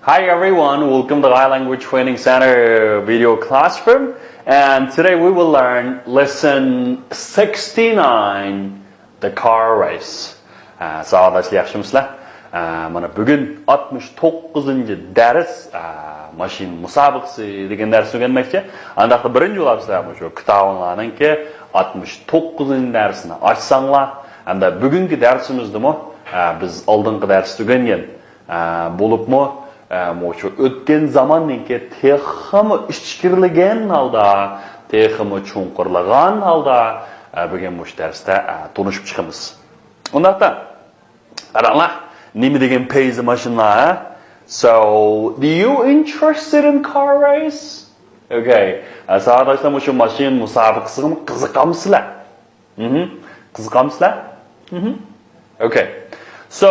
Hi everyone, welcome to the I Language Training Center video classroom, and today we will learn lesson 69, the car race. Sağdaşlar yaxshimizlar? Mana bugun 69-cı dərs mashin musobaqasi degan dars o'rganmoqchi. Andaqda birinchi bo'lib sizlar shu kitoblarninki 69-cı darsini ochsanglar, hamda bugungi darsimizda biz oldingi darsda o'rgangan bo'libmi shu o'tgan zamonninki texmi ishkirilgan holda, texmi chunqurlagan holda bugun bu darsda tanishib chiqamiz. Undaqda qaranglar, nima degan peyzi mashinalar? So, do you interested in car race? Okay. Sağdaşlar shu mashin musobaqasiga qiziqamsizlar? Qiziqamsizlar? Okay. So,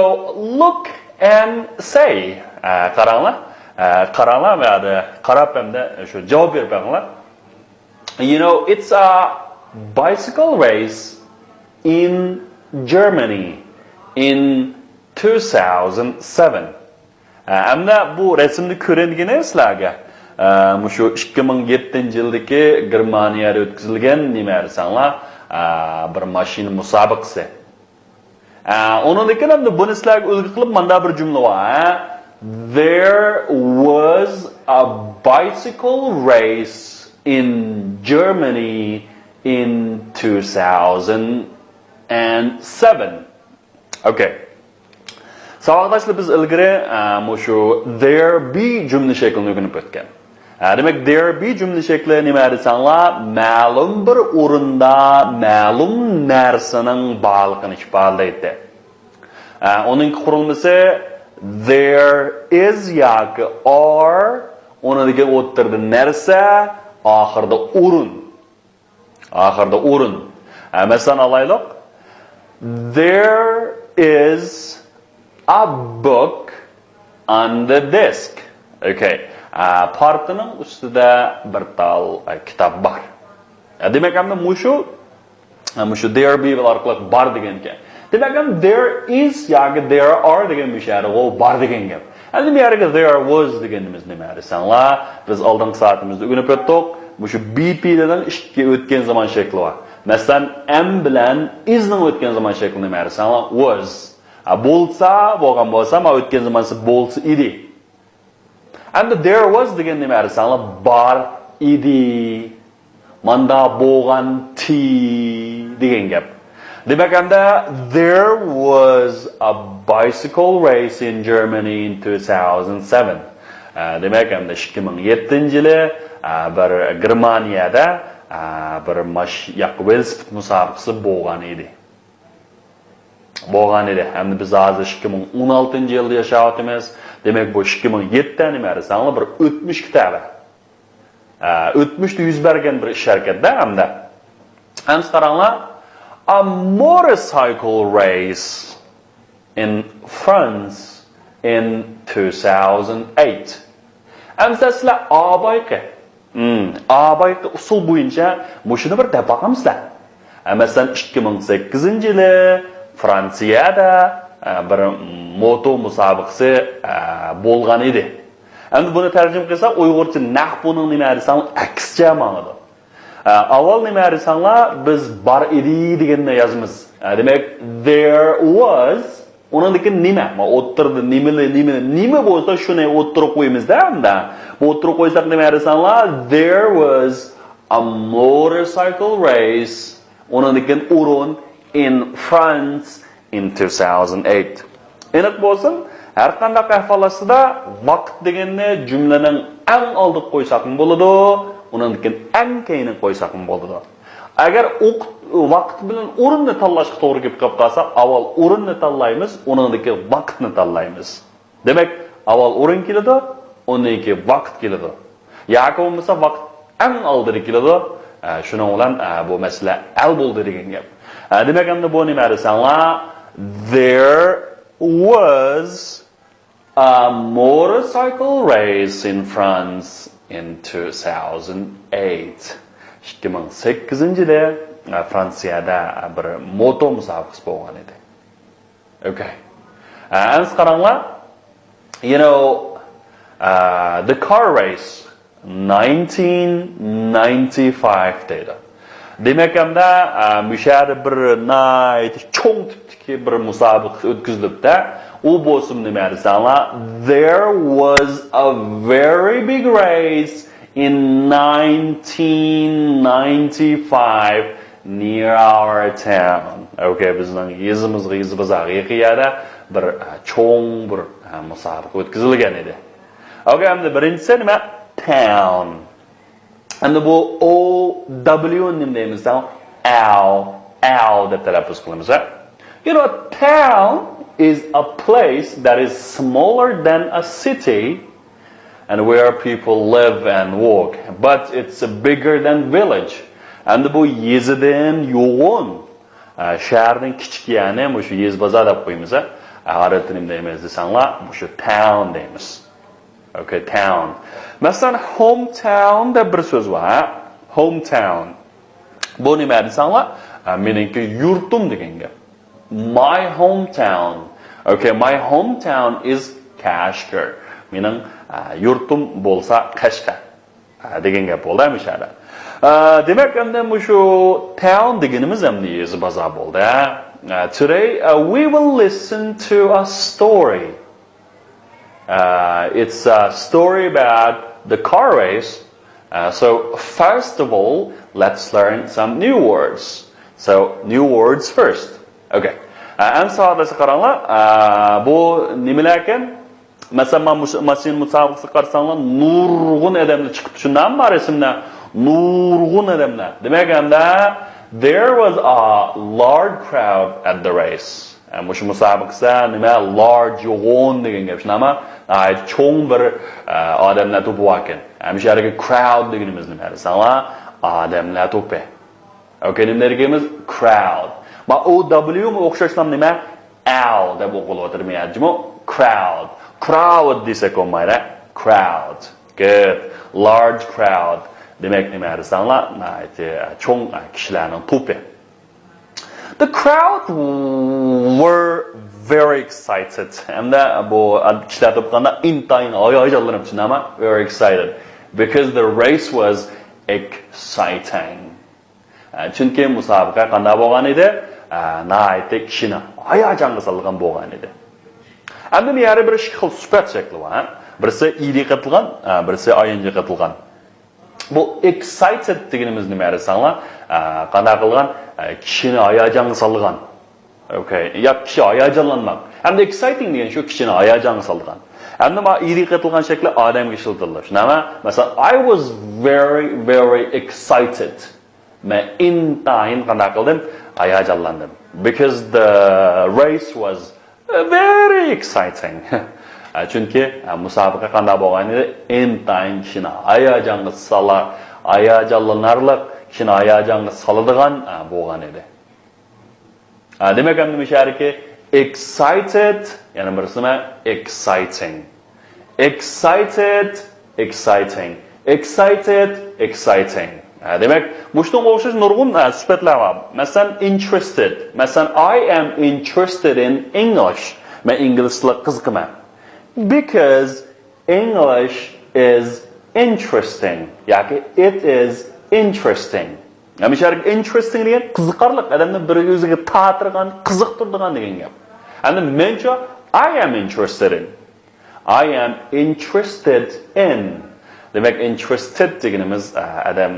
look and say. Qaranglar. Qaranglar va qarab hamda shu javob berib qo'yinglar. You know, it's a bicycle race in Germany in 2007. Hamda bu rasmni ko'rganingizda sizlarga shu 2007-yildagi Germaniyada o'tkazilgan nima desanglar, bir mashina musobaqasi. Undan keyin hamda buni sizlarga ulg'i qilib menda bir jumla bor. There was a bicycle race in Germany in 2007. Okay. Savoqdashlar biz ilgari shu there be jumla shaklini o'rganib o'tgan. Demak, there be jumla shakli nima desanglar, ma'lum bir o'rinda ma'lum narsaning borligini ifodalaydi. Uning qurilmasi there is yoki or, unidagi o'tirdi narsa, oxirida o'rin. Oxirida o'rin. Masalan olaylik. There is a book on the desk. Okay. Partining ustida bir tal kitob bor. Demak, hamda mushu there be orqali bor degan ekan. Demak, there is yoki there are degan mishari o bor degan gap. Endi bu yerga there was deganimiz nima desanglar, biz oldingi soatimizda o'rganib o'tdik. Mushu BP'dan ishga o'tgan zamon shakli bor. Masalan, am bilan isning o'tgan zamon shakli nima desanglar, was. Bo'lsa, bo'lgan bo'lsa, ma o'tgan zamonsi bo'lsa edi. Endi there was degan nima desanglar, bor edi. Manda bo'lgan ti degan gap. Demak, there was a bicycle race in Germany in 2007. Demak, 2007-yili bir Germaniyada bir velosiped musobaqasi bo'lgan edi. Hamda biz hozir 2016-yilda yashayapmiz. Demak, bu 2007da nima desanglar, bir o'tmish kitobi. O'tmishda yuz bergan bir ish harakatda hamda. Endi qaranglar, a motorcycle race in France in 2008. Endi sizlar A-bayqi usul bo'yicha shuni bir deb boqamizlar. Masalan, 2008-yili Fransiyada bir moto musobaqasi bo'lgan edi. Endi buni tarjima qilsak, Uyg'urcha nahvuning nima desam, aksicha ma'noda. Avval nima desanglar, biz bor edi deganni yozamiz. Demak, there was, uningdagi nima? O'tirdi, nima bo'lsa shuni o'tirib qo'yamiz-da hamda. Bu o'tirib qo'ysak nima desanglar, there was a motorcycle race, uningdagi o'rin in France in 2008. Aniq bo'lsin, har qanday ahvolda vaqt deganni jumlaning eng oldiga qo'ysak bo'ladi, undan keyin eng keyini qo'ysak bo'ladi. Agar vaqt bilan o'rinni tanlashga to'g'ri kelib qolsa, avval o'rinni tanlaymiz, undan keyin vaqtni tanlaymiz. Demak, avval o'rin keladi, undan keyin vaqt keladi. Yoki bo'lmasa vaqt eng oldida keladi. Shuning bilan bu masala hal bo'ldi degan gap. Demak, endi bu nima desanglar, there was a motorcycle race in France in 2008. 2008-yilda Fransiyada bir moto musobaqasi bo'lgan edi. Okay. Endi qaranglar, you know, The car race 1995 deydi. Demek hamda müşahede bir nayt çoğun tipteki bir musabaqa o'tkazilibdi. U bo'lsin nima desanlar, there was a very big race in 1995 near our town. Okay, bizning yezimizga yaqinda bir cho'ng bir musobaqa o'tkazilgan edi. Okay, hamda birinchisi nima? Town. Hamda bu O-W nima deymiz? Ow deb talaffuz qilamiz. You know, a town is a place that is smaller than a city and where people live and walk, but it's bigger than village. And bu yezidan yo'g'on shaharning kichik yani shu yez bozor deb qo'yamiz. Arab tilida emas desanglar, shu town deymiz. Okay, town. Masalan, hometown deb bir so'z bor. Hometown. Bu nima desanglar, meningki yurtim degan gap. My hometown. Okay, my hometown is Kashgar. Mening yurtim bo'lsa Qashqar. Degan gap bo'ldi mishada. Demak, endi shu town deganimiz hamda yezi bozor bo'ldi. Today we will listen to a story. It's a story about the car race. So first of all, let's learn some new words. So new words first. Okay. En sağdası qaranglar, bu nimalar ekan? Masalan, mashina musobaqasi qarasanglar, nurg'un odamlar chiqib shundan bor esimda. Nurg'un odamlar. Demak, hamda there was a large crowd at the race. Shu musobaqada nima large yo'g'on degan gap. Shunama, cho'ng bir odamlar to'pi bor ekan. Shu yerga crowd deganimiz nima desanglar, odamlar to'pi. Okay, nima deganimiz crowd. Ma O-W mu o'xshashlam nima? Ow deb o'qilavermayaptimi? Crowd. Crowd desak olmaydi. Crowd. Good. Large crowd. Demak nima desanglar, cho'ng kishilarning to'pi. The crowd were very excited. Hamda bu kishilar to'pqanda intayin hayajonlanib tushunama, very excited because the race was exciting. Chunki musobaqa qanday bo'lgan edi? Nayte kishini hayajonga solgan bo'lgan edi. Endi bu yerda bir xil sifat shakli bor. Birisi iyli qatilgan, birisi ayinga qatilgan. Bu excited deganimiz nima desanglar, qanday qilgan kishini hayajonga solgan. Okay, ya kishi hayajonlanmoq. Endi exciting degan shu kishini hayajonga solgan. Endi ma iyli qatilgan shakli odamga ishlatiladi. Shunami? Masalan, I was very excited. Men intayin qanday qildim? Hayajonlandim. Because the race was very exciting. Chunki musobaqa qanday bo'lgan edi? Intayin kishini hayajonga hayajonlanarlik, kishini hayajonga soladigan bo'lgan edi. Demak, ham nima shariki? Excited, yana birisi nima? Exciting. Excited. Demek, muştun o'xshash nurg'un sifatlar bor. Masalan, interested. Masalan, I am interested in English. Men ingliz tili qiziqaman. Because English is interesting. Yoki it is interesting. Hamisha interesting degan qiziqarli, odamni bir o'ziga ta'tirgan, qiziqtiradigan degan gap. Endi mencha I am interested in. Demek interested deganimiz adam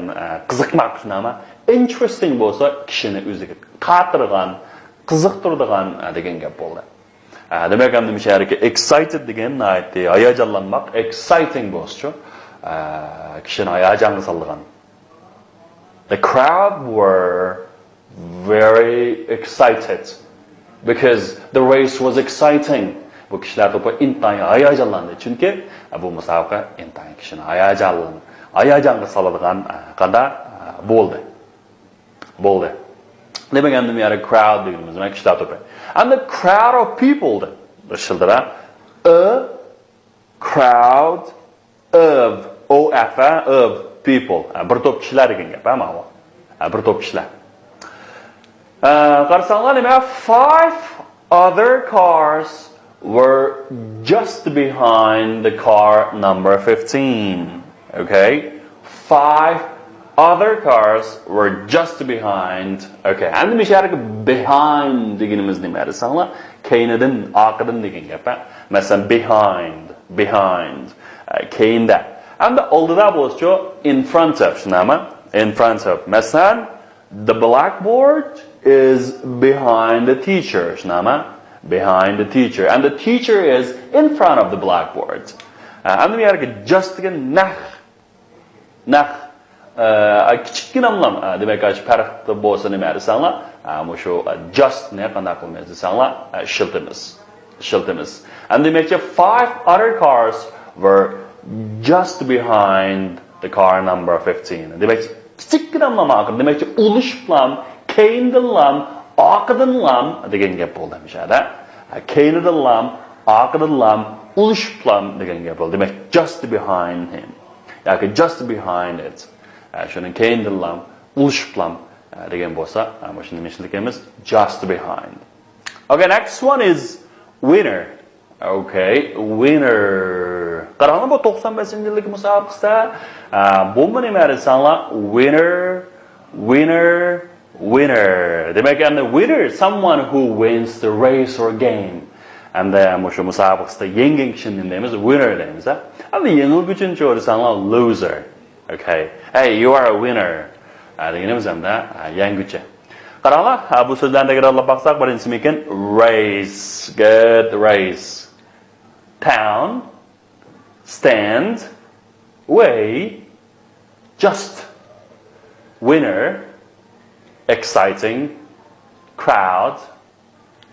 qiziqmoq shunami? Interesting bo'lsa, kishini o'ziga ta'tirgan, qiziqtiradigan degan gap bo'ldi. Demek ham nima shariki excited degan aytdi, hayajonlanmoq, exciting bo'lsa, kishini hayajonga solgan. The crowd were very excited because the race was exciting. Bu kishilar to'pa intayin hayajonlandi. Chunki bu musobaqa intayin kishini hayajonga soladigan qada bo'ldi. Demak, endi bu yerda crowd deganimiz nima? Kishilar to'pa. And the crowd of people deb shildira. A crowd of people. Bir to'p kishilar degan gap, mana bu. Bir to'p kishilar. Qarasanglar nima? 5 other cars were just behind the car number 15. Okay? 5 other cars were just behind. Okay. And the mishara behind deganimiz nimari sangla keynidan arqadan degan gap. Masalan behind keyinda. And the oldida bo'lsa in front of shunami? In front of. Masalan the blackboard is behind the teacher shunami? Behind the teacher, and the teacher is in front of the blackboard. And we are just again nah kichkina bilan demak farqli bo'lsa nima desanglar shu just ne qanday qilmaymiz desanglar shiltimiz. And demak 5 other cars were just behind the car number 15. Demak kichkina bilan demak ulishib bilan keyindan arqadan degan gap bo'ldi mishada. Keynidan arqadan ulishib degan gap bo'ldi. Demak just behind him. yoki just behind it. Shuni keyindan ulishib degan bo'lsa, mana shuni mishligimiz just behind. Okay, next one is winner. Okay, winner. Qaranglar bu 95-yillik musobaqada bu nima desanglar winner. Demak, the winner is someone who wins the race or game. And shu musobaqada yenggan kishini deymiz, winner deymiz. And the yengilguvchini desanglar loser. Okay. Hey, you are a winner. Deganimiz hamda yenguvchi. Qaranglar, bu so'zlarni takrorlab baqsak, birinchisi ekan race. Good, race. Town, stand, way, just, winner, exciting, crowd,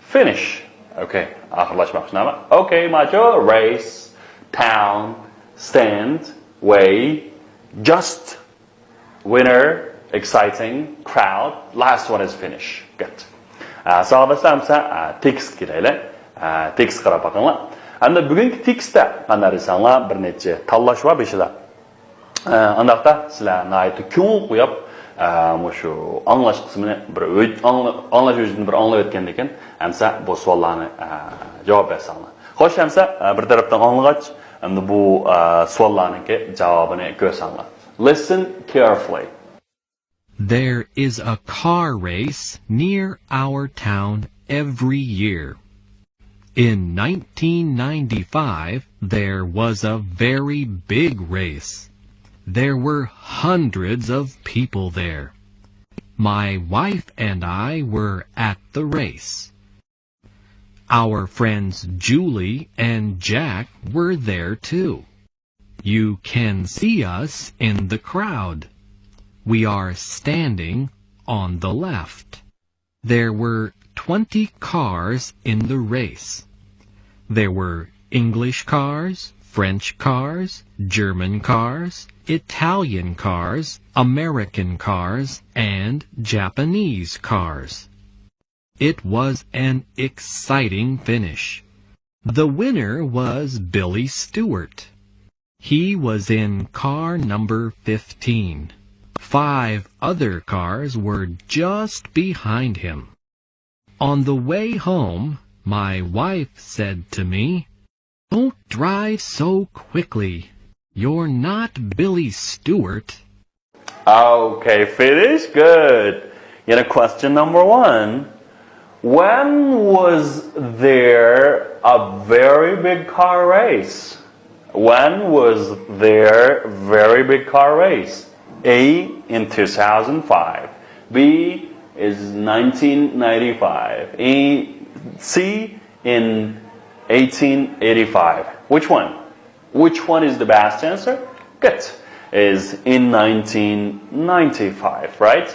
finish. Okay, oxirlashmoqchimi? Okay, macho, race, town, stand, way, just, winner, exciting, crowd. Last one is finish. Good. Sağlasamsa text keraklar. Text qarab baqinglar. Anda bugungi tekstda qanday desanglar bir necha tanlash va beshida. Andaqda sizlar nayt ko'ngil qo'yib, shu anglash qismini bir anglash o'zini bir anglab o'tgan ekan, hamsa bu savollarni javob bersanglar. Xo'sh, hamsa bir tarafdan anglagach, endi bu savollarningki javobini ko'rsanglar. Listen carefully. There is a car race near our town every year. In 1995, there was a very big race. There were hundreds of people there. My wife and I were at the race. Our friends Julie and Jack were there too. You can see us in the crowd. We are standing on the left. There were 20 cars in the race. There were English cars, French cars, German cars, Italian cars, American cars, and Japanese cars. It was an exciting finish. The winner was Billy Stewart. He was in car number 15. 5 other cars were just behind him. On the way home, my wife said to me, "Don't drive so quickly. You're not Billy Stewart." Okay, finish. Good. Question number 1. When was there a very big car race? When was there very big car race? A, in 2005. B, is 1995. C, in 1885. Which one? Which one is the best answer? Good. Is in 1995, right?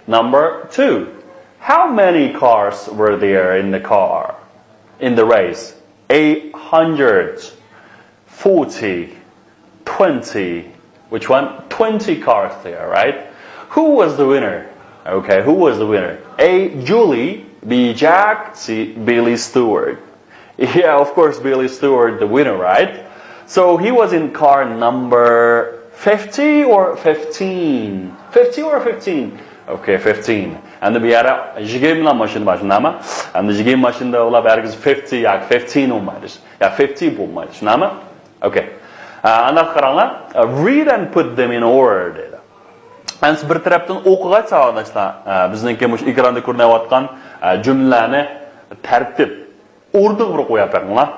Number 2. How many cars were there in the race? 800, 40, 20. Which one? 20 cars there, right? Who was the winner? Okay, who was the winner? A, Julie. B, Jack. C, Billy Stewart. Yeah, of course, Billy Stewart, the winner, right? So he was in car number 50 or 15? 50 or 15? Okay, 15. Endi bu yere 20 mashina bor, shundaymi? Endi 20 mashinada ular bergiz 50 yoki 15 olmaydi. Ya 50 bo'lmaydi, shundaymi? Okay. Anaqa qaranglar, read and put them in order dedi. Endi bir tarafdan o'qig'ach savodashlar, bizningki mush ekranda ko'rinayotgan jumlalarni tartib o'rniga bir qo'yib beringlar.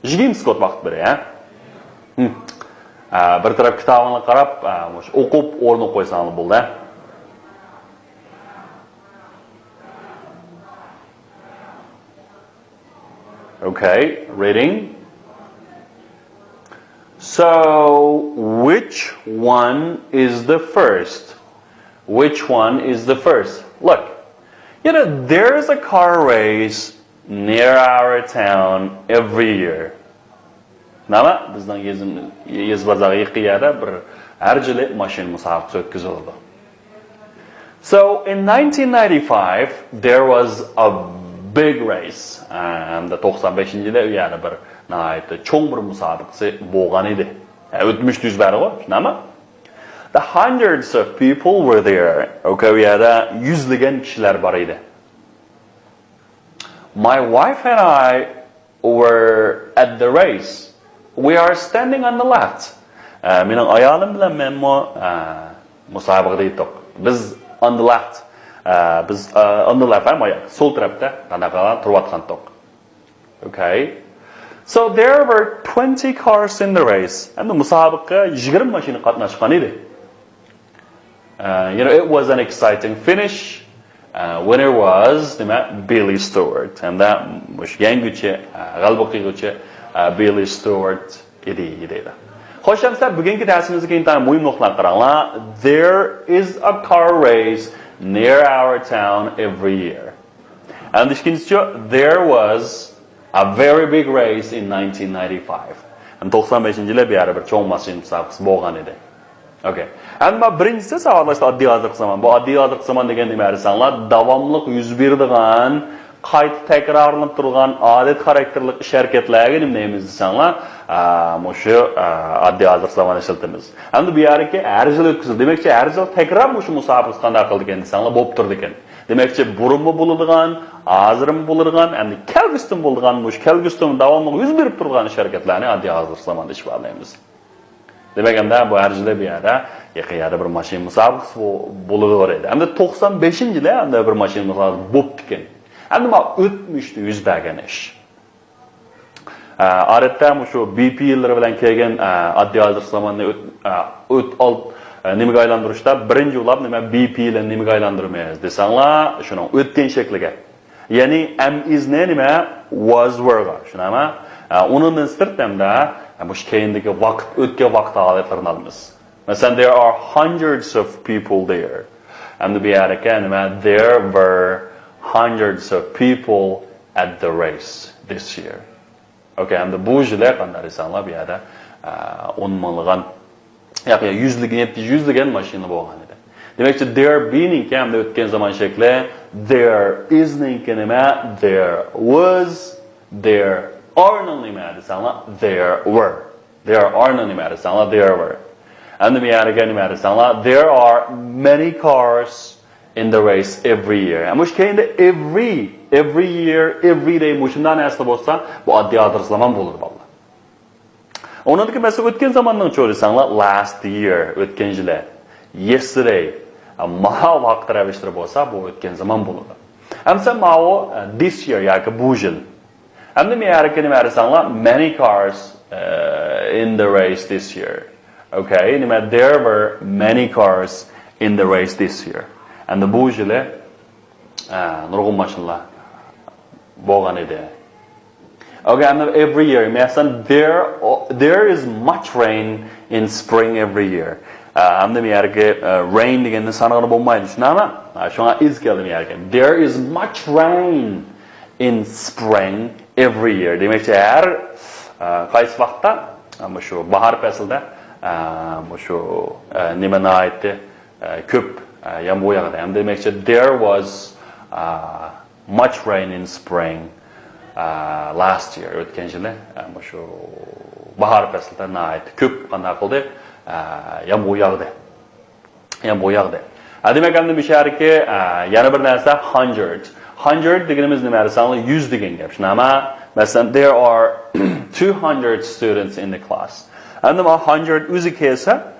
20 sekund vaqt bering, ha? Bir taraf kitobini qarab, mush o'qib o'rniga qo'ysangiz bo'ldi. Okay, reading. So, which one is the first? Which one is the first? Look, there's a car race near our town every year. Nima? Bizning yezbazaq ixkida bir har yili mashina musobaqasi o'tkaziladi. So, in 1995, there was a big race. And the 95-yilda u yana bir nihoyatda cho'ng bir musobaqasi bo'lgan edi. O'tmishda yuz berdi, shunami? The hundreds of people were there. Okay, u yerda yuzlagan kishilar bor edi. My wife and I were at the race. We are standing on the left. Mening ayolim bilan men musobaqada edik. Biz on the left. Biz on the left, sol tarafda qanaqa turayotgandik. Okay. So there were 20 cars in the race. And the musobaqa 20 mashina qatnashgan edi. It was an exciting finish. Winner was Billy Stewart. And that mush yangicha g'alaba qiluvchi Billy Stewart edi. Xo'shamsa bugungi darsimizga intan muhim nuqtalarni qaranglar. There is a car race near our town every year. And there was a very big race in 1995. And 95-yilda bir bir cho'ng mashina musobaqasi bo'lgan edi. Okay. And birinchisi savolashda oddiy hozirgi zamon. Bu oddiy hozirgi zamon degan nima desanglar, davomli yuz beradigan, qayta takrorlanib turgan odat xarakterli ish harakatlarga nima deymiz desanglar, mushu oddiy hozirgi zamon ishlatamiz. Endi bu yerga har yil o'tkazildi. Demakchi har yil takror mushu musobaqasi qanday qildi ekan desanglar, bo'lib turdi ekan. Demakchi burunmi bo'ladigan, hozirmi bo'ladigan, endi kelgustim bo'ladigan, mush kelgustim davomli yuz berib turgan ish harakatlarni oddiy hozirgi zamonda ish qilamiz. Demek ki bu her yıl bir yere ixkida bir mashina musobaqasi bo'laver edi. Endi 95-yilda endi bir mashina musobaqasi bo'lib ekan. Endi bu o'tmishda yuz bergan ish. Odatda shu BP yillari bilan kelgan oddiy hozirgi zamonda nimaga aylantirishda birinchi ulab nima BP ile nimaga aylantirmaymiz desanglar, shuning o'tgan shakliga. Ya'ni am is nima was were, shunami? Undan sirtmda bu keyindagi vaqt, o'tgan vaqt holatlarini olamiz. Masalan, there are hundreds of people there. Endi bu yerga nima there were hundreds of people at the race this year. Okay, endi bu yil qanday desanglar bu yerda 10 minglagan yoki yuzlagan mashina bo'lgan edi. Demakchi there being endi o'tgan zaman shakli, there is nima there was, there are nima desanglar, there were. There are nima desanglar, there were. And bu yerga nima desanglar, there are many cars in the race every year. And mush keyinda every year, every day mushundan asli bo'lsa, bu oddiy hozirgi zaman bo'ladi bolalar. Onadaki mesela o'tgan zamondan cho'risanglar, last year, o'tgan yil, yesterday, mahal vaqt ravishda bo'lsa, bu o'tgan zaman bo'ladi. Hamsa ma'o this year yoki bu yil. Hamda men yerga nima desanglar, many cars in the race this year. Okay, nima there were many cars in the race this year. And bu yil nurg'un mashinalar bo'lgan edi. Okay, and every year, there is much rain in spring every year. Hamda men yerga rain deganni sanag'ini bo'lmaydi, shunami? Shunga is keldi men yerga. There is much rain in spring every year. Demakchi har qaysi vaqtda, shu bahor faslida, shu nimani aytdi, ko'p yomg'ir yog'adi. Hamda demakchi there was much rain in spring last year. O'tgan yili shu bahor faslida ko'p qanday qildi? Yomg'ir yog'di. Demek hem de bir şerki yana bir narsa 100. 100 deganimiz nima desanglar 100 degan gap. Shunama, masalan, there are 200 students in the class. Endi bu 100 o'zi kelsa,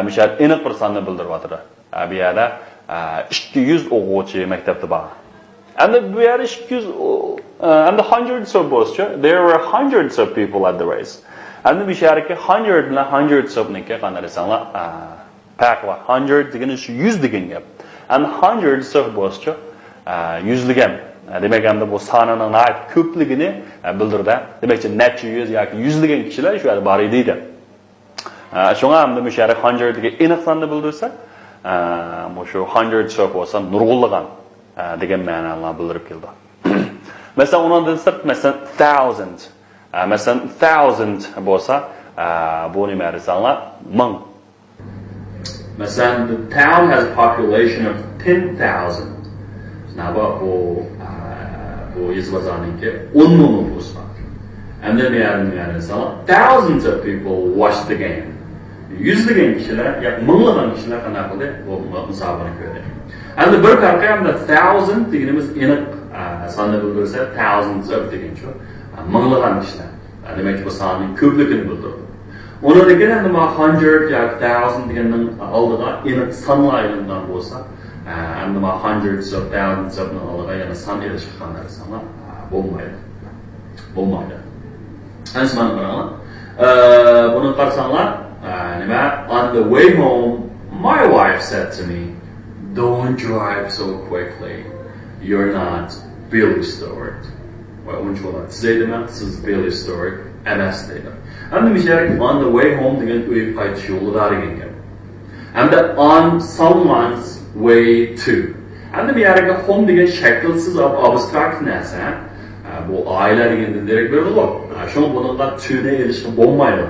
misal aniq bir sonni bildiryapti. Bu yerda 200 o'quvchi maktabda bor. Endi bu yerda 200 endi hundreds of bo'lsa, there were hundreds of people at the race. Endi bu yerda 100 bilan hundreds of niki qanday desanglar, farq bor. 100 degani shu 100 degan gap. Endi hundreds of bo'lsa, yüzlügen. Demek hem de bu sanının ait köpligini bildirdi. Demek ki neçe yüz yoki yüzlügen kişiler şu yerda bor deydi. Şoňa hem de müşäre 100 dege aniq sanny bildirse, şu 100 çok bolsa nurgullygan degen manalar bildirip keldi. Mesela ondan sırt mesela 1000. Mesela 1000 bolsa bu nima desaňlar 1000. Mesela the town has a population of 10,000. Naba bu yazılanınki 10 milyon olsa. And then yani sana thousands of people watch the game. Yüzlügen kişiler, ya mınlagan kişiler kana kıldı bu musabakını gördü. And the bir farkı hem de 1000 dediğimiz aniq sanını bildirse thousands of degen şu. Mınlagan kişiler. Demek ki bu sanının köpligini bildirdi. Ona degen hem de 100 ya 1000 degenin aldığı aniq sanlayından bolsa and the hundreds of thousands of nalaga yana san erişkanlar sana bolmaydı. Ansman bana. Bunu qarsanlar, nima on the way home my wife said to me, "Don't drive so quickly. You're not Billy Stewart." Ve unutmalar. Size demek siz Billy Stewart emas dedi. Hem de on the way home degen uyup qaytish yolu dar ekan. Hem de on someone's way to. Endi bu yerga home degan shaklsiz abstrakt narsa, bu oila degan direkt beriladi. Shu bunga to'da erishib bo'lmaydi.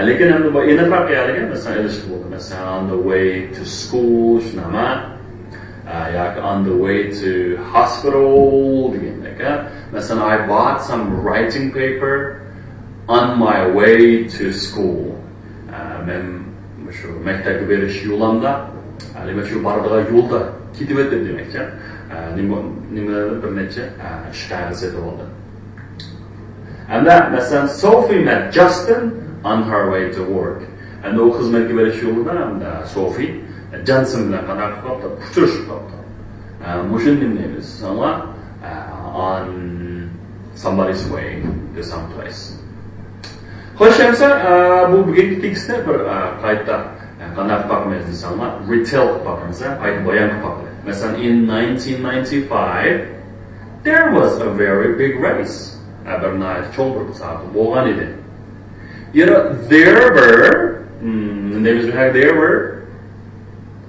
Lekin endi bu aniqroq yerga masalan erishib bo'ladi. Masalan on the way to school, shunama, yoki on the way to hospital degandek. Masalan I bought some writing paper on my way to school. Men shu maktabga berish yo'limda demek şu bardağa yolda gidip ettim demek ya. Nimalardan bir neçe ishqida seti oldu. And that mesela Sophie met Justin on her way to work. And o hizmetki beriş yolundan hem de Sophie Johnson bilen kadar kapta putuş kapta. Muşun dinleyiniz ama on somebody's way to some place. Hoş bu bugünkü tekste bir kayıtta kanat bakmayız insanlar, retail bakımıza, ayet bayan bakımı. Mesela in 1995, there was a very big race. Bernard Cholbrook sahibi boğan idi. You know, there were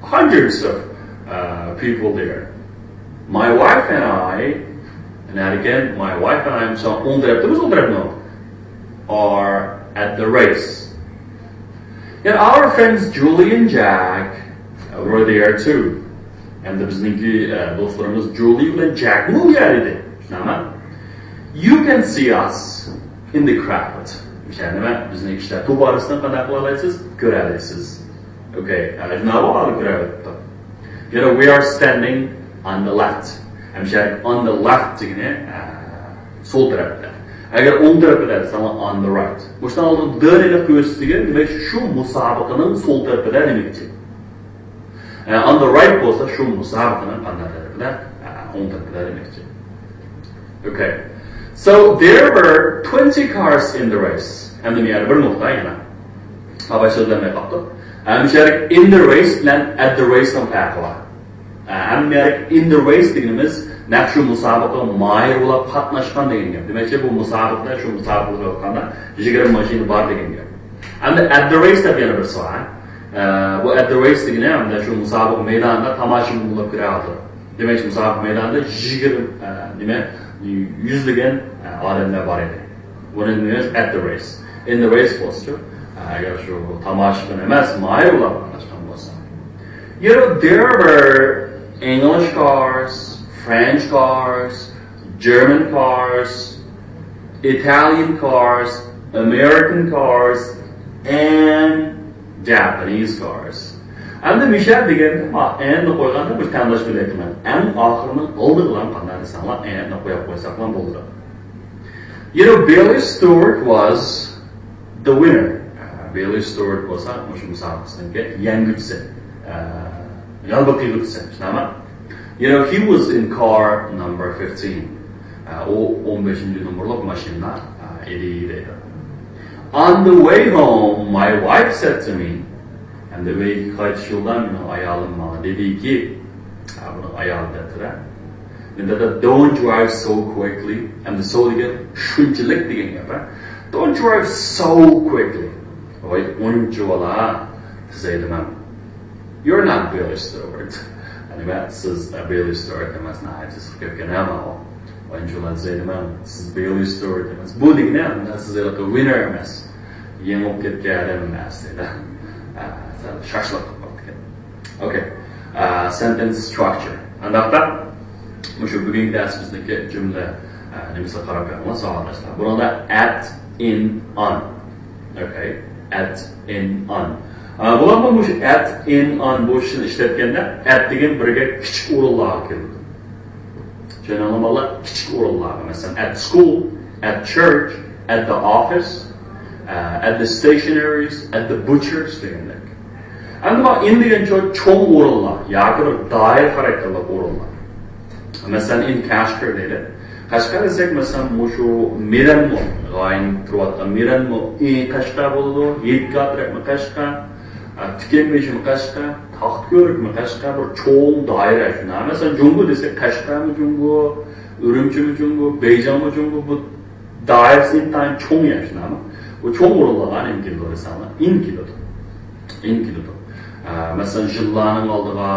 hundreds of people there. My wife and I, and again, my wife and I, so are at the race. Yet our friends Julie and Jack were there too. And the bizninki dostlarımız Julie and Jack bu yerdi. You can see us in the crowd. Yani bizning ishlar to'p orasidan qanday qila olasiz? Ko'ra olasiz. Okay, you know, we are standing on the left. On the left degani sol tarafda. Agar o'ng tarafida desam on the right. Bushdan oldin dörele ko'rsatgan, demak shu musobaqaning sol tarafida demakchi. On the right bo'lsa shu musobaqaning qanday tarafida? O'ng tarafida demakchi. Okay. So there were 20 cars in the race. And then bir nuqta yana. Hava so'zlamay qoldi. In the race bilan at the race ham farqi bor. In the race deganimiz naqshu musobaqa mayr bo'lib qatnashgan degan gap. Demakki bu musobaqada shu musobaqa bo'layotganda 20 mashina bor degan gap. And at the race deb yana bir so'z. Bu at the race degani hamda shu musobaqa maydonida tomosha bo'lib turadi. Demak musobaqa maydonida 20 yuzlagan odamlar bor edi. Buni nima at the race. In the race posture, agar shu tomoshabin emas, mayr bo'lib qatnashgan bo'lsa. You know, there were English cars, French cars, German cars, Italian cars, American cars, and Japanese cars. Endi Michel degende, endi qo'yganda bir tanlash bilayapman. Eng oxirining oldi bilan qanday desanlar, endi qo'yib qo'ysak ham bo'ladi. You know, Bailey Stewart was the winner. Bailey Stewart was mush musobaqasiga yangutsi. G'alaba qiluvchisi, shunami? You know, he was in car number 15. O 15 numberli mashina edi. On the way home, my wife said to me, and the way qaytish yo'ldan ayolim menga dediki, buni ayol dedi, don't drive so quickly. And the so degan shunchalik degan gap. Don't drive so quickly. Voy, uncha bola sizaydiman. You're not Bailey Stewart. And siz Bailey Stewart emas, siz kelganama. Uncha bola sizaydiman. Siz Bailey Stewart emas. Bu degani siz a winner emas. Yengib ketgan emas dedi. Shashliq qilib. Okay. Sentence structure. Andaqda mushu bugungi darsimizdagi jumla nimasi qarab ko'ramiz savollar. Bunda at, in, on. Okay. At, in, on. Bularni mushu at, in, on bo'shini ishlatganda at degan birga kichik o'rinlar keladi. Generallar kichik o'rinlar. Masalan, at school, at church, at the office, at the stationaries, at the butchers degandek. Endi in degan cho'ng o'rinlar, yoki bir doir xarakterli o'rinlar. Masalan, in Kashgar deydi. Kashgar desak, masalan, mushu Miranmo, g'oyin turayotgan Miranmo, Kashgar bo'ladi, Yetgatrakmi Kashgar, Tikemishmi Kashgar, Taxtko'rikmi Kashgar, bir cho'ng doira shuna. Masalan, Jungo desak, Kashgarmi Jungo, Urumchimi Jungo, Beyjanmi Jungo, bu doirasining tan cho'ng shunami. Bu cho'ng o'rinlardan in keladi desanlar, in keladi. In keladi. Masalan, yillarning oldiga,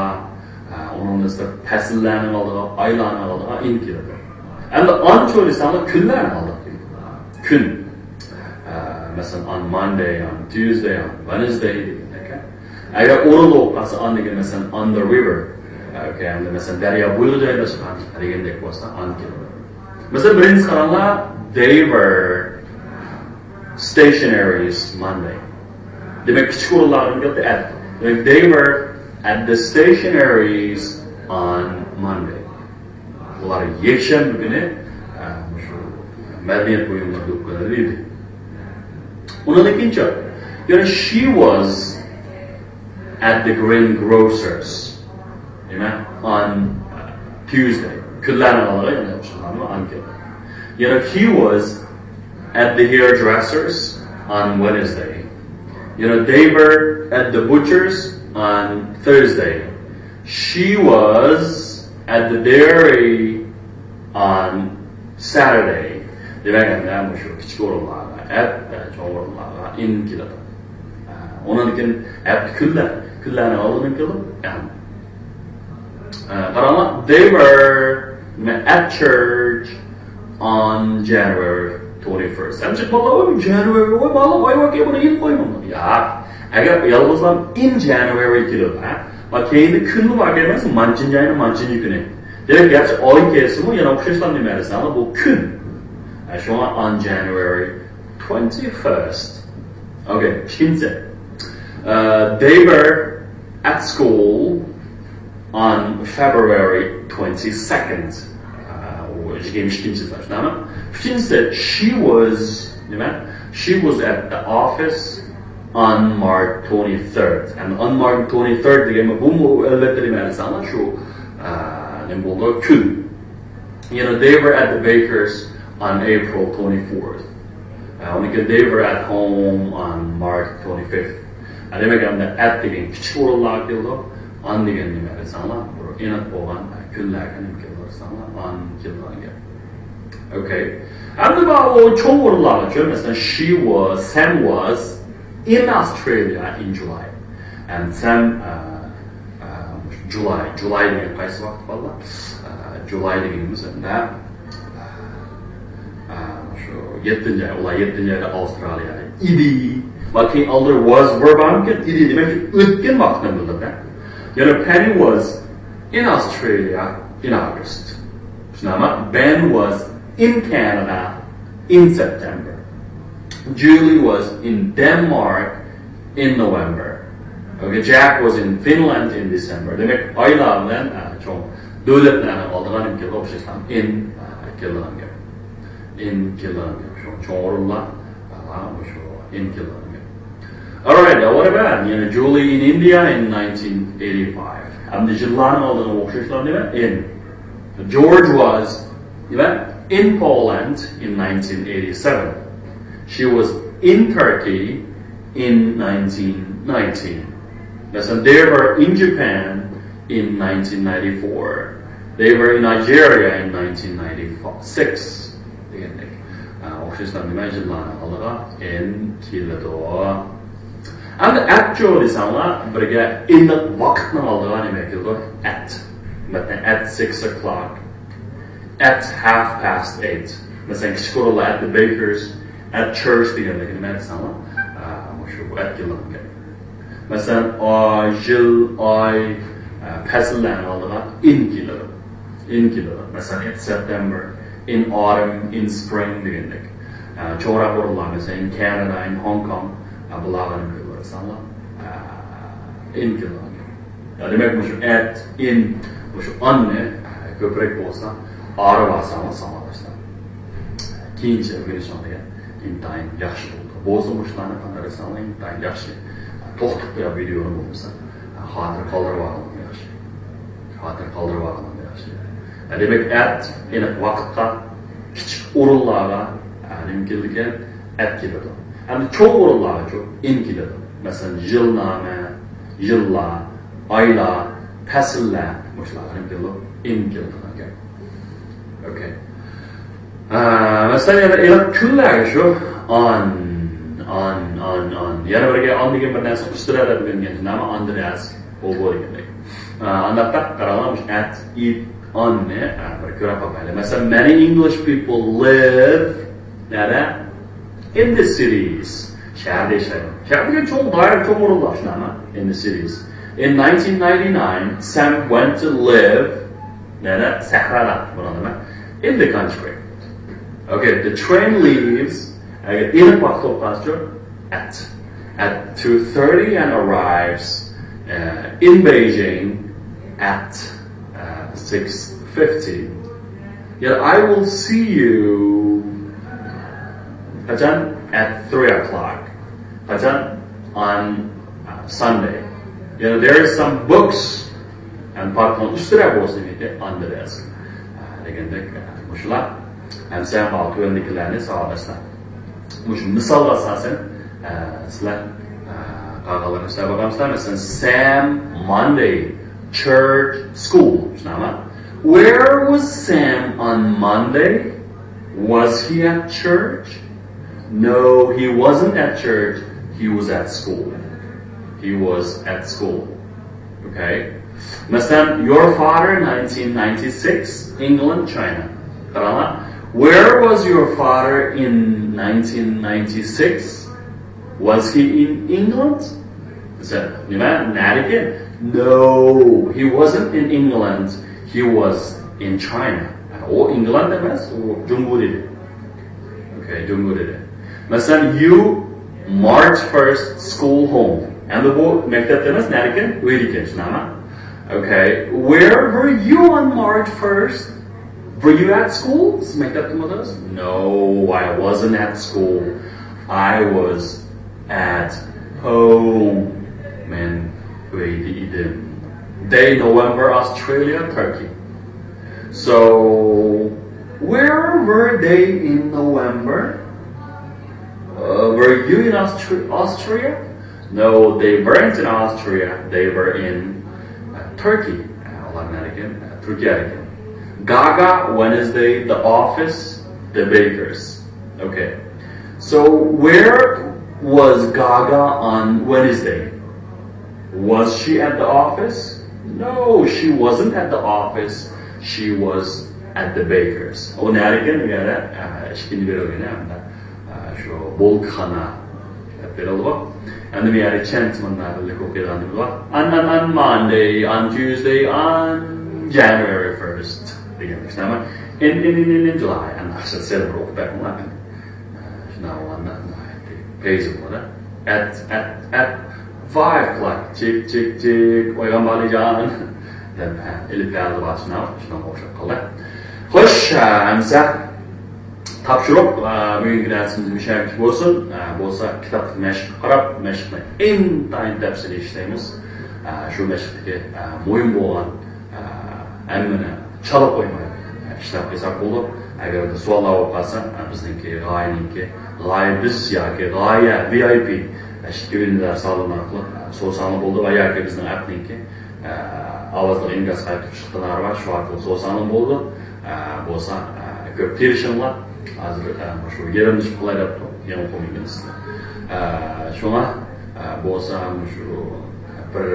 onun üstüne fasillarning oldiga, oylarning oldiga in keladi. Endi on cho'lisanlar kunlarning oldiga keladi. Kun. Masalan, on Monday, on Tuesday, on Wednesday degan. Agar o'rin bo'lsa on degan masalan on the river. Okay, endi masalan daryo bo'yida joylashgan degandek bo'lsa on keladi. Masalan, birinchi qaranglar, they were stationaries Monday. Demak, kichik o'rinlarning keldi at. They were at the stationaries on Monday. Ular yakshanba kuni shu madaniyat buyumlari do'konlarida edi. Undan ikkinchi, she was at the greengrocers, on Tuesday. Kunlarning oldiga on keldi. He was at the hairdressers on Wednesday. They were at the butchers on Thursday. She was at the dairy on Saturday. Demek ki şu küçük oranlarga at çoğ oranlarga in keladi. Ondan keyin at kunlarni oldin kelib, qaranglar, they were at church on January 21st. Sen çık vallahi January, vallahi ay vakit bunu in koymam. Ya, eğer yalnızlar in January keladi, bak keyin kunni var emas, manchinchi ayni manchinchi kuni. Demek gerçi oy kesimi yana o'xshashlar nimarsan, bu kun. Shunga on January 21st. Okay, ikkinchi. They were at school on February 22nd. She was at the office on March 23rd. And on March 23rd, they were at the baker's on April 24th. They were at home on March 25th. And they were at the kichik o'rinlar keldi, on degan nima desanlar, inat bo'lgan kunlarga on keladi. Okay. And about cho'ng o'rinlar uchun, masalan, Sam was in Australia in July. And Sam July degan qaysi vaqt bo'ldi? July deganimiz unda shu 7-oyda Avstraliyada idi. Balki older was verb amken idi demak o'tgan vaqtni bildiradi. Penny was in Australia in August. Ben was in Canada in September. Julie was in Denmark in November. Okay, Jack was in Finland in December. Demek aylar bilen çok devletlerden aldığan imkanı okşaysan in killange. In killange. Çok orunla şu in killange. Alright, now what about Julie in India in 1985? Am yılların aldığını okşaysan değil mi? In. George was in Poland in 1987. She was in Turkey in 1990. Listen, they were in Japan in 1994. They were in Nigeria in 1996. And actually, in the at 6 o'clock, at 8:30. At the baker's, at church, مثلا جل peslan aldılar in kilo mesela in September, in autumn, in spring degendik. Çoğra borullar mesela in Canada, in Hong Kong bulaganım kılır sanla in kilo. Demek bu şu at in bu şu anne köprek olsa ağrı varsa samalaşsa. Keyince bir sonraya in time yaxşı oldu. Bozulmuşlarına kadar sanla in time yaxşı. To'xtatib qo'yib videoni bo'lmasa xotir qoldirib olgan yaxshi. Xotir qoldirib olgan yaxshi. Demak, at aniq vaqtga kichik o'rinlarga mumkinligi at keladi. Endi cho'ng o'rinlarga cho'ng in keladi. Masalan, yilnoma, yillar, oylar, fasllar shular mumkinligi in keladi. Okay. Masalan, yana kunlarga shu on. Yana birga on degan bir narsa ustirada degan nima Andreas bo'lgan. Anaqta qaralamish at it on ne bir ko'ra qolmaydi. Masalan, many English people live in the cities. Shaharda yashaydi. Shaharda cho'ng doir cho'ng o'rinlar shunaqa in the cities. In 1999, Sam went to live sahrada, in the country. Okay, the train leaves in at 2:30 and arrives in Beijing at 6:50. Yet I will see you at 3 o'clock on Sunday. There are some books and on the desk. And Sam Altuendikilerini sağlasın. Misal asasen sizler qağalarını sizler bakamızlar. Mesela Sam Monday church school. Where was Sam on Monday? Was he at church? No, he wasn't at church. He was at school. He was at school. Okay. Mesela your father 1996 England, China. Where was your father in 1996? Was he in England? No, he wasn't in England. He was in China. O England demez, o Cumhuriyet. Okay, Cumhuriyet. Mesela you March 1st school home. And bu mektep demez, nerede? Uyurken, okay, where were you on March 1st? Were you at school? No, I wasn't at school. I was at home. Day, November, Australia, Turkey. So, where were they in November? Were you in Austria? No, they weren't in Austria. They were in Turkey. Turkey. Gaga, Wednesday, the office, the bakers. Okay. So where was Gaga on Wednesday? Was she at the office? No, she wasn't at the office. She was at the bakers. O nereden işkini verilgene şu bolkhana verildi. And we had a gentleman on Monday, on Tuesday, on January 1st. In July, and I should say the back now on that page at 5 o'clock. Çık. Oygan bağlayacağın. Elif geldi başına. Şuna boşak kaldı. Hoş. Hamza. Tapşırıp bugünkü dersimiz müşahit olsun. Bolsa kitap meşk qarab, meşkni intayin tepsili işleyimiz. Şu meşkteki moyun boğan emmini çalıp koymayı işlep kesak olur. Eğer de suallar olmasa bizdeki gayeninki, gaye biz yoki gaye VIP eşitli ders alınarlı so'sanlı bo'ldi va yoki bizning appninki ovozli ingliz qaytib chiqqanlar var shu orqali so'sanlı bo'ldi. Bo'lsa ko'p terishinglar hozir shu yerimni qilay deb yangi o'quv inglizda. Shunga bo'lsa shu bir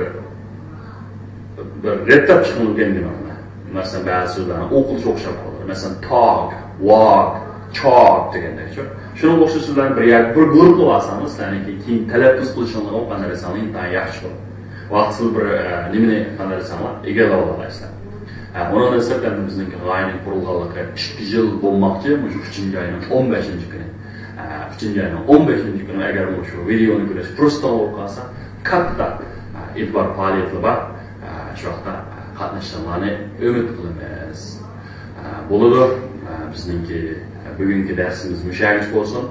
retlab chiqilgan demakmi. Masalan, ba'zi so'zlarni o'qilish o'xshab qoladi. Masalan, talk, walk, chalk degandek-chi. Shuni o'xshash so'zlarni bir guruhga olsangiz, ya'ni keyin talaffuz qilishingni o'qanlarsangiz intayin yaxshi bo'ladi. Vaqtsiz bir nimani qandarsanglar, egallab olasizlar. Ona nisbatan bizning g'oyaning qurilganligi 2 yil bo'lmoqchi, shu 3-oyning 15-kuni. 3-oyning 15-kuni agar shu videoni ko'rish fursat bo'lsa, katta e'tibor faoliyati bor. Shu vaqtda qatnashishlarni umid qilamiz. Bo'ladi, bizningki bugungi darsimiz mushagich bo'lsin.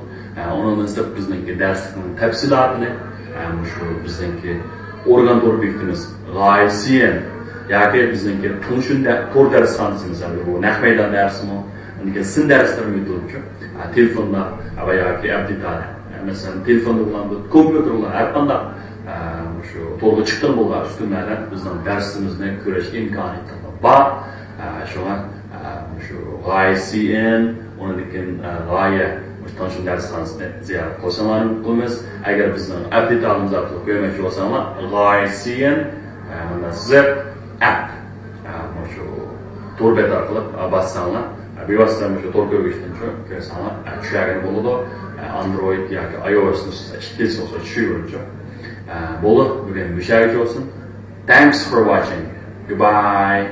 Ona nisbatan bizningki darsning tafsilotini shu bizningki organ to'rbektimiz g'oyasiyan yoki bizningki shunda to'r darsxonasimiz bu nahmaydan darsimi, unga sin darslarimiz o'tib, telefonda va yoki abditada, masalan, telefonda bilan kompyuterlar har qanday shu to'g'ri chiqqan bo'lgan ustunlardan bizning darsimizni ko'rish imkoniyati bor. Shunga shu g'oyasiyan, undan g'oya Tanışın dershanasini ziyorat qilsangiz qilamiz. Agar bizning abditalimiz orqali ko'rmoqchi bo'lsanglar, g'oyasiyan mana sizlar app shu to'rbet orqali bossanglar, bevosita shu to'r ko'rishdan ko'rsanglar, tushagani bo'ladi. Android yoki iOS ishlaydigan bo'lsa tushaveradi. Bo'ldi, bugun mushagich olsun. Thanks for watching. Goodbye.